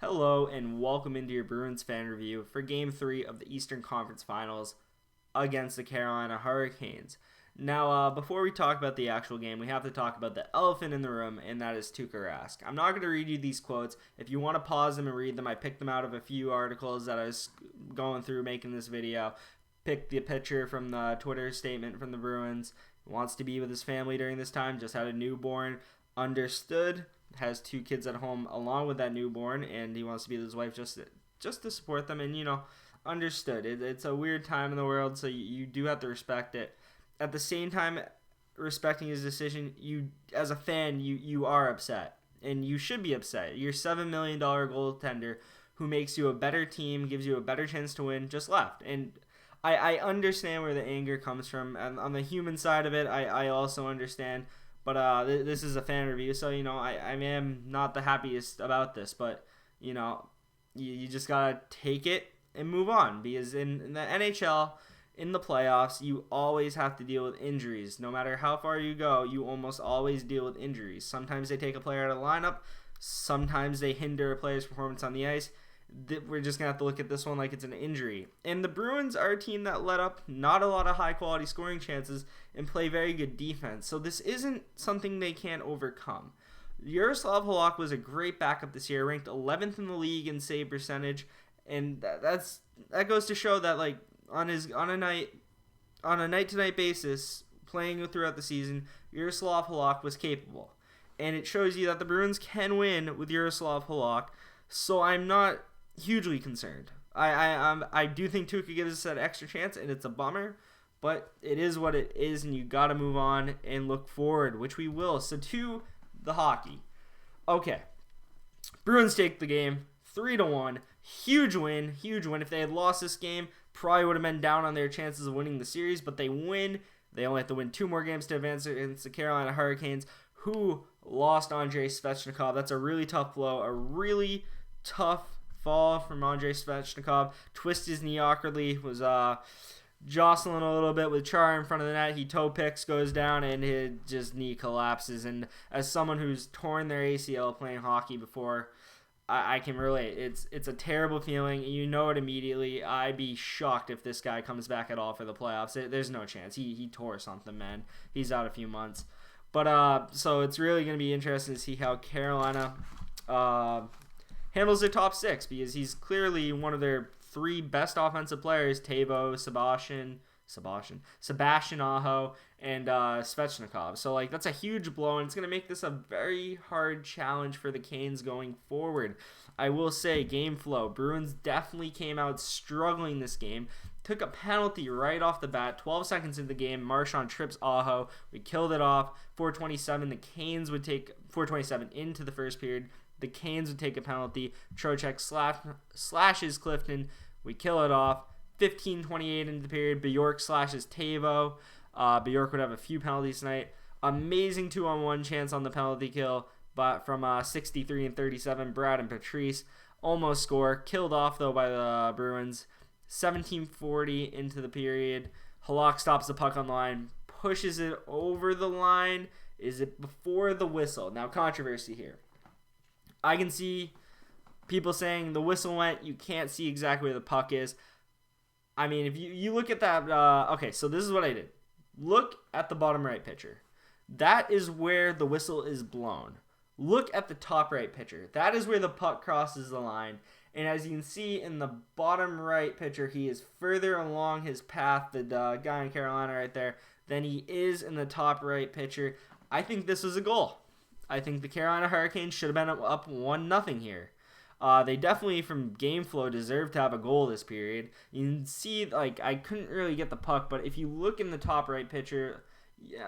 Hello and welcome into your Bruins fan review for Game 3 of the Eastern Conference Finals against the Carolina Hurricanes. Now, before we talk about the actual game, we have to talk about the elephant in the room, and that is Tuukka Rask. I'm not going to read you these quotes. If you want to pause them and read them, I picked them out of a few articles that I was going through making this video. Picked the picture from the Twitter statement from the Bruins. Wants to be with his family during this time, just had a newborn. Understood. Has 2 kids at home along with that newborn, and he wants to be with his wife just to support them, and understood. It's a weird time in the world, so you do have to respect it. At the same time, respecting his decision, you as a fan, you are upset, and you should be upset. Your $7 million goaltender who makes you a better team, gives you a better chance to win, just left. And I understand where the anger comes from, and on the human side of it, I also understand. But this is a fan review, so, I am not the happiest about this. But, you just got to take it and move on. Because in the NHL, in the playoffs, you always have to deal with injuries. No matter how far you go, you almost always deal with injuries. Sometimes they take a player out of the lineup. Sometimes they hinder a player's performance on the ice. We're just going to have to look at this one like it's an injury. And the Bruins are a team that let up not a lot of high-quality scoring chances and play very good defense. So this isn't something they can't overcome. Yaroslav Halak was a great backup this year, ranked 11th in the league in save percentage, and that goes to show that on a night-to-night basis, playing throughout the season, Yaroslav Halak was capable. And it shows you that the Bruins can win with Yaroslav Halak, so I'm not hugely concerned. I do think Tuukka gives us that extra chance, and it's a bummer, but it is what it is, and you got to move on and look forward, which we will. So to the hockey. Okay, Bruins take the game 3-1. Huge win. If they had lost this game, probably would have been down on their chances of winning the series, but they win. They only have to win 2 more games to advance against the Carolina Hurricanes, who lost Andrei Svechnikov. That's a really tough blow, a really tough fall from Andrei Svechnikov. Twisted his knee awkwardly, was jostling a little bit with Char in front of the net. He toe picks, goes down, and his just knee collapses. And as someone who's torn their ACL playing hockey before, I can relate. It's a terrible feeling. You know it immediately. I'd be shocked if this guy comes back at all for the playoffs. There's no chance. He tore something, man. He's out a few months. But so it's really going to be interesting to see how Carolina handles their top 6, because he's clearly one of their 3 best offensive players: Tavo, Sebastian Aho, and Svechnikov. So that's a huge blow, and it's going to make this a very hard challenge for the Canes going forward. I will say, game flow. Bruins definitely came out struggling this game. Took a penalty right off the bat. 12 seconds into the game, Marchand trips Aho. We killed it off. 4:27. The Canes would take 4:27 into the first period. The Canes would take a penalty. Trocheck slashes Clifton. We kill it off. 15:28 into the period. Bjork slashes Tavo. Bjork would have a few penalties tonight. Amazing 2-on-1 chance on the penalty kill, but from 63 and 37, Brad and Patrice almost score. Killed off though by the Bruins. 17:40 into the period. Halak stops the puck on the line, pushes it over the line. Is it before the whistle? Now, controversy here. I can see people saying the whistle went. You can't see exactly where the puck is. I mean, if you look at that. Okay, so this is what I did. Look at the bottom right picture. That is where the whistle is blown. Look at the top right picture. That is where the puck crosses the line. And as you can see in the bottom right picture, he is further along his path, the guy in Carolina right there, than he is in the top right picture. I think this was a goal. I think the Carolina Hurricanes should have been up 1-0 here. They definitely, from game flow, deserve to have a goal this period. You can see, I couldn't really get the puck, but if you look in the top right picture,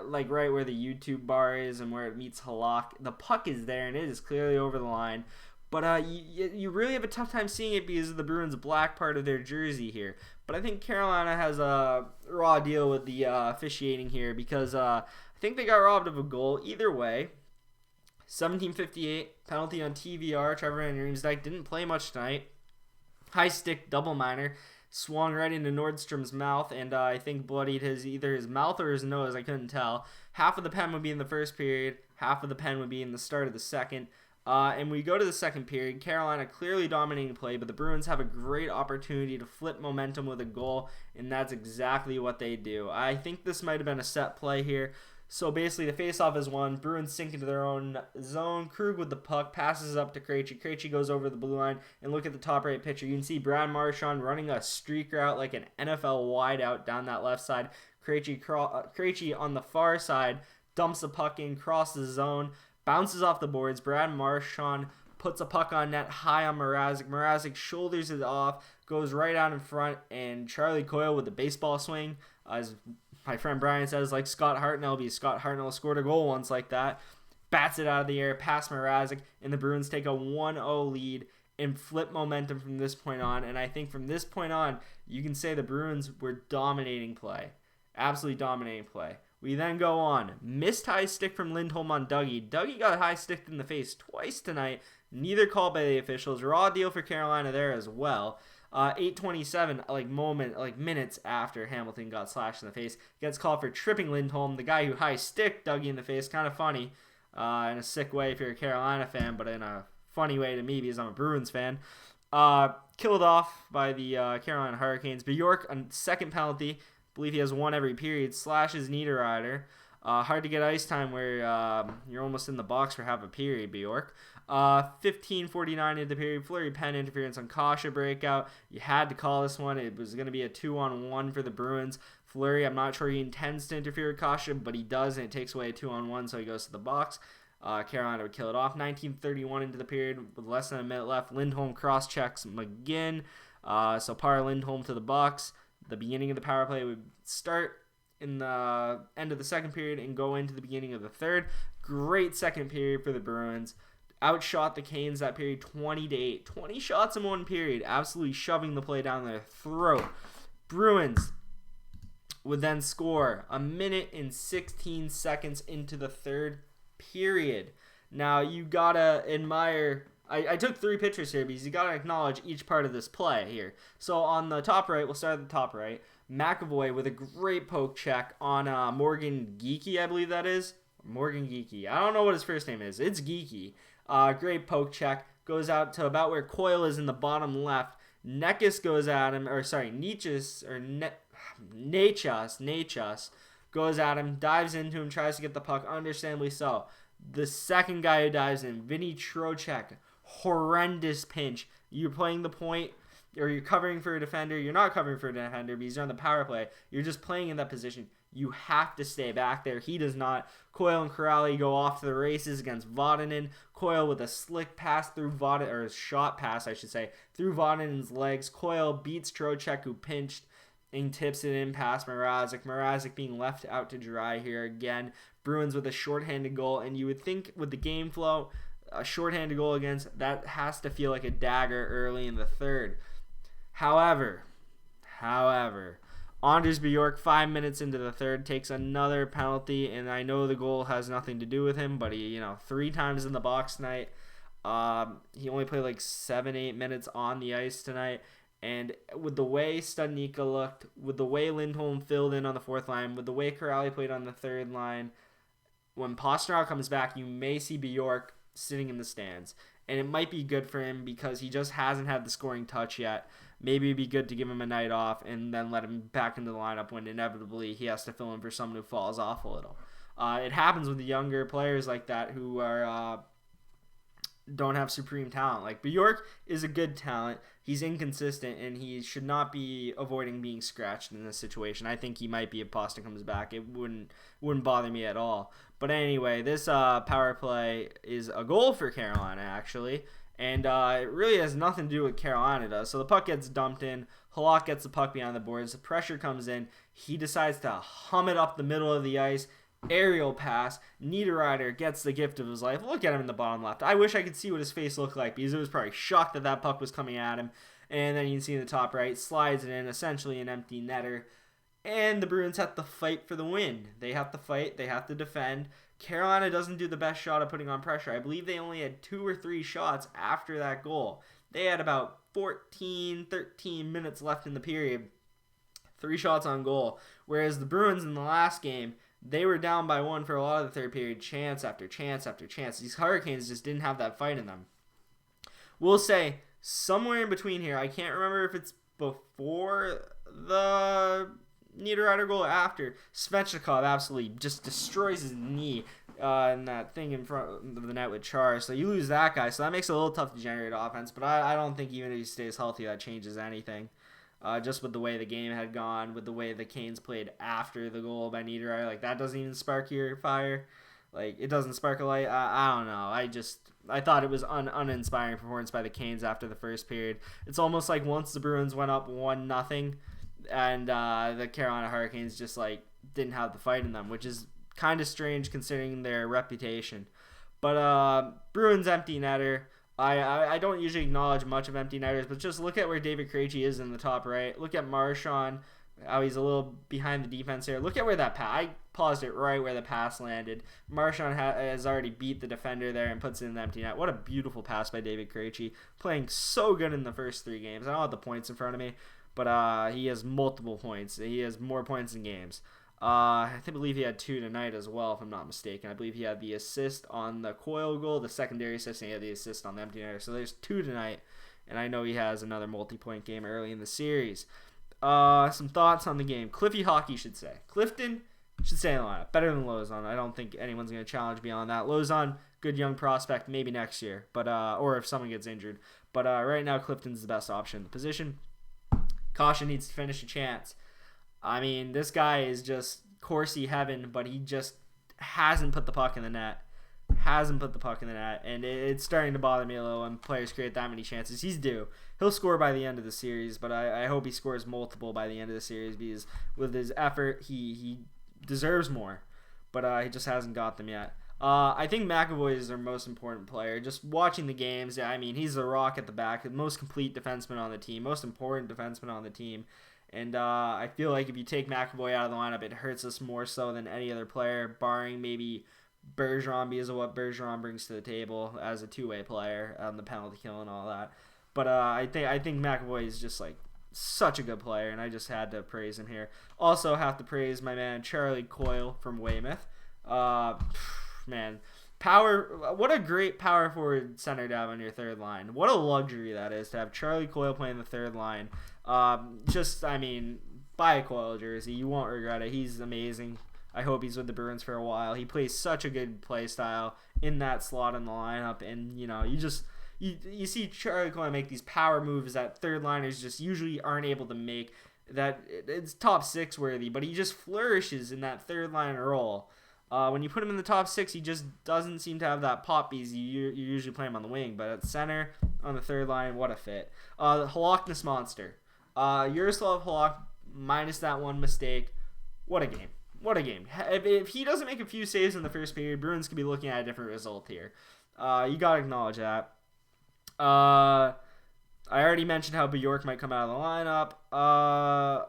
right where the YouTube bar is and where it meets Halak, the puck is there, and it is clearly over the line. But you really have a tough time seeing it because of the Bruins' black part of their jersey here. But I think Carolina has a raw deal with the officiating here, because I think they got robbed of a goal either way. 17:58, penalty on TVR. Trevor Van Riemsdyk didn't play much tonight. High stick double minor. Swung right into Nordstrom's mouth, and I think bloodied either his mouth or his nose. I couldn't tell. Half of the pen would be in the first period. Half of the pen would be in the start of the second. And we go to the second period. Carolina clearly dominating play, but the Bruins have a great opportunity to flip momentum with a goal, and that's exactly what they do. I think this might have been a set play here. So basically, the faceoff is won. Bruins sink into their own zone. Krug with the puck passes up to Krejci. Krejci goes over the blue line, and look at the top right picture. You can see Brad Marchand running a streak route like an NFL wideout down that left side. Krejci on the far side dumps the puck in, crosses the zone, bounces off the boards. Brad Marchand puts a puck on net high on Mrazek. Mrazek shoulders it off, goes right out in front, and Charlie Coyle with the baseball swing, as my friend Brian says, like Scott Hartnell, because Scott Hartnell scored a goal once like that, bats it out of the air past Mrazek, and the Bruins take a 1-0 lead and flip momentum from this point on. And I think from this point on, you can say the Bruins were dominating play. Absolutely dominating play. We then go on. Missed high stick from Lindholm on Dougie. Dougie got high sticked in the face twice tonight. Neither called by the officials. Raw deal for Carolina there as well. 8:27, minutes after Hamilton got slashed in the face, gets called for tripping Lindholm, the guy who high sticked Dougie in the face. Kind of funny, in a sick way if you're a Carolina fan, but in a funny way to me because I'm a Bruins fan. Killed off by the Carolina Hurricanes. Bjork, a second penalty. Believe he has one every period. Slashes Niederreiter. Hard to get ice time where you're almost in the box for half a period, Bjork. 15:49 into the period. Fleury pen interference on Kasha breakout. You had to call this one. It was going to be a 2-on-1 for the Bruins. Fleury, I'm not sure he intends to interfere with Kasha, but he does, and it takes away a 2-on-1, so he goes to the box. Carolina would kill it off. 19:31 into the period with less than a minute left. Lindholm cross-checks McGinn. So Par Lindholm to the box. The beginning of the power play would start in the end of the second period and go into the beginning of the third. Great second period for the Bruins. Outshot the Canes that period 20-8. 20 shots in one period. Absolutely shoving the play down their throat. Bruins would then score a minute and 16 seconds into the third period. Now, you gotta admire... I took three pictures here because you got to acknowledge each part of this play here. So on the top right, we'll start at the top right. McAvoy with a great poke check on Morgan Geekie, I believe that is. Morgan Geekie. I don't know what his first name is. It's Geekie. Great poke check. Goes out to about where Coyle is in the bottom left. Necas goes at him, Nachas goes at him, dives into him, tries to get the puck, understandably so. The second guy who dives in, Vinny Trocheck, horrendous pinch. You're playing the point, or you're covering for a defender. You're not covering for a defender because you're on the power play. You're just playing in that position. You have to stay back there. He does not. Coyle and Corrali go off to the races against Vodinen. Coyle with a slick pass through Vodinen, or a shot pass, I should say, through Vodinen's legs. Coyle beats Trocheck, who pinched, and tips it in past Mrazek. Mrazek being left out to dry here again. Bruins with a shorthanded goal, and you would think with the game flow, a shorthanded goal against, that has to feel like a dagger early in the third. However, Anders Bjork, 5 minutes into the third, takes another penalty, and I know the goal has nothing to do with him, but he, 3 times in the box tonight. He only played like 7-8 minutes on the ice tonight, and with the way Studnicka looked, with the way Lindholm filled in on the fourth line, with the way Corrali played on the third line, when Pastrnak comes back, you may see Bjork sitting in the stands. And it might be good for him because he just hasn't had the scoring touch yet. Maybe it'd be good to give him a night off and then let him back into the lineup when inevitably he has to fill in for someone who falls off a little. It happens with the younger players like that who are don't have supreme talent. Like Bjork is a good talent. He's inconsistent and he should not be avoiding being scratched in this situation. I think he might be if Boston comes back. It wouldn't bother me at all. But anyway, this power play is a goal for Carolina, actually. And it really has nothing to do with what Carolina does. So the puck gets dumped in. Halak gets the puck behind the boards. The pressure comes in. He decides to hum it up the middle of the ice. Aerial pass. Niederreiter gets the gift of his life. Look at him in the bottom left. I wish I could see what his face looked like because it was probably shocked that puck was coming at him. And then you can see in the top right, slides it in, essentially an empty netter. And the Bruins have to fight for the win. They have to fight. They have to defend. Carolina doesn't do the best shot of putting on pressure. I believe they only had 2 or 3 shots after that goal. They had about 13 minutes left in the period. 3 shots on goal. Whereas the Bruins in the last game, They were down by 1 for a lot of the third period, chance after chance after chance. These Hurricanes just didn't have that fight in them. We'll say somewhere in between here, I can't remember if it's before the Niederreiter goal or after, Svechnikov absolutely just destroys his knee in that thing in front of the net with Char. So you lose that guy, so that makes it a little tough to generate offense, but I don't think even if he stays healthy that changes anything. Just with the way the game had gone, with the way the Canes played after the goal by Niederreiter, like that doesn't even spark your fire. Like it doesn't spark a light. I don't know. I thought it was uninspiring performance by the Canes after the first period. It's almost like once the Bruins went up 1-0, and the Carolina Hurricanes just like didn't have the fight in them, which is kind of strange considering their reputation. But Bruins empty netter. I don't usually acknowledge much of empty netters, but just look at where David Krejci is in the top right. Look at Marchand, how he's a little behind the defense here. Look at where that pass. I paused it right where the pass landed. Marchand has already beat the defender there and puts it in the empty net. What a beautiful pass by David Krejci. Playing so good in the first 3 games. I don't have the points in front of me, but he has multiple points. He has more points than games. I believe he had 2 tonight as well, if I'm not mistaken. I believe he had the assist on the Coyle goal, the secondary assist, and he had the assist on the empty netter. So there's 2 tonight, and I know he has another multi-point game early in the series. Some thoughts on the game. Cliffy Hockey should say. Clifton should stay in the lineup. Better than Lozon. I don't think anyone's going to challenge beyond that. Lozon, good young prospect, maybe next year, but or if someone gets injured. But right now, Clifton's the best option in the position. Caution needs to finish a chance. I mean, this guy is just Corsi heaven, but he just hasn't put the puck in the net. And it's starting to bother me a little when players create that many chances. He's due. He'll score by the end of the series, but I hope he scores multiple by the end of the series because with his effort, he deserves more, but he just hasn't got them yet. I think McAvoy is their most important player. Just watching the games, I mean, he's the rock at the back, the most complete defenseman on the team, most important defenseman on the team. And I feel like if you take McAvoy out of the lineup, it hurts us more so than any other player, barring maybe Bergeron because of what Bergeron brings to the table as a two-way player on the penalty kill and all that. But I think McAvoy is just like such a good player, and I just had to praise him here. Also have to praise my man Charlie Coyle from Weymouth. Man, what a great power forward center to have on your third line. What a luxury that is to have Charlie Coyle playing the third line. Buy a Coyle jersey. You won't regret it. He's amazing. I hope he's with the Bruins for a while. He plays such a good play style in that slot in the lineup, and you see Charlie Coyle make these power moves that third liners just usually aren't able to make. That it's top 6 worthy, but he just flourishes in that third line role. When you put him in the top 6, he just doesn't seem to have that pop because you usually play him on the wing. But at center, on the third line, what a fit. The Halakness monster. Yaroslav Halak, minus that one mistake. What a game. If he doesn't make a few saves in the first period, Bruins could be looking at a different result here. You got to acknowledge that. I already mentioned how Bjork might come out of the lineup.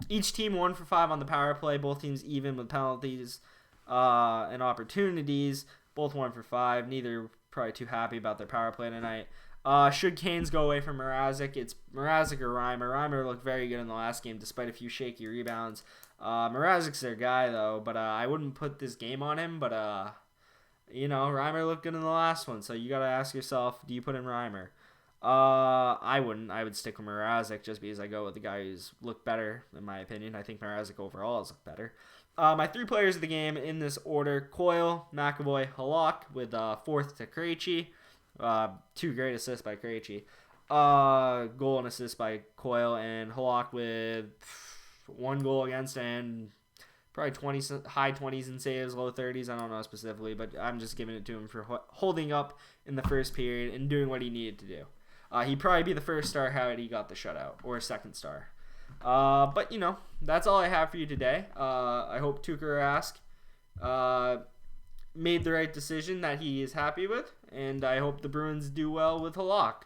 Each team 1 for 5 on the power play. Both teams even with penalties and opportunities. Both 1 for 5. Neither probably too happy about their power play tonight. Should Canes go away from Mrazek? It's Mrazek or Reimer. Reimer looked very good in the last game despite a few shaky rebounds. Mrazek's their guy though, but I wouldn't put this game on him. But Reimer looked good in the last one, so you gotta ask yourself, do you put in Reimer? I wouldn't. I would stick with Mrazek just because I go with the guy who's looked better in my opinion. I think Mrazek overall has looked better. My 3 players of the game in this order: Coyle, McAvoy, Halak, with 4th to Krejci. 2 great assists by Krejci. Goal and assist by Coyle, and Halak with 1 goal against and probably high 20s in saves, low 30s. I don't know specifically, but I'm just giving it to him for holding up in the first period and doing what he needed to do. He'd probably be the first star had he got the shutout, or a second star. But that's all I have for you today. I hope Tuukka Rask made the right decision that he is happy with, and I hope the Bruins do well with Halak.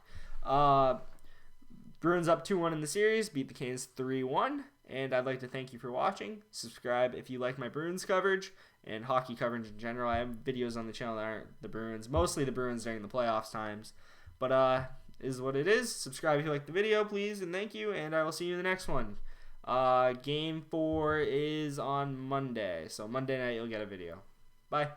Bruins up 2-1 in the series, beat the Canes 3-1, and I'd like to thank you for watching. Subscribe if you like my Bruins coverage and hockey coverage in general. I have videos on the channel that aren't the Bruins, mostly the Bruins during the playoffs times, but is what it is. Subscribe if you like the video, please, and thank you, and I will see you in the next one. Game 4 is on Monday. So Monday night you'll get a video. Bye.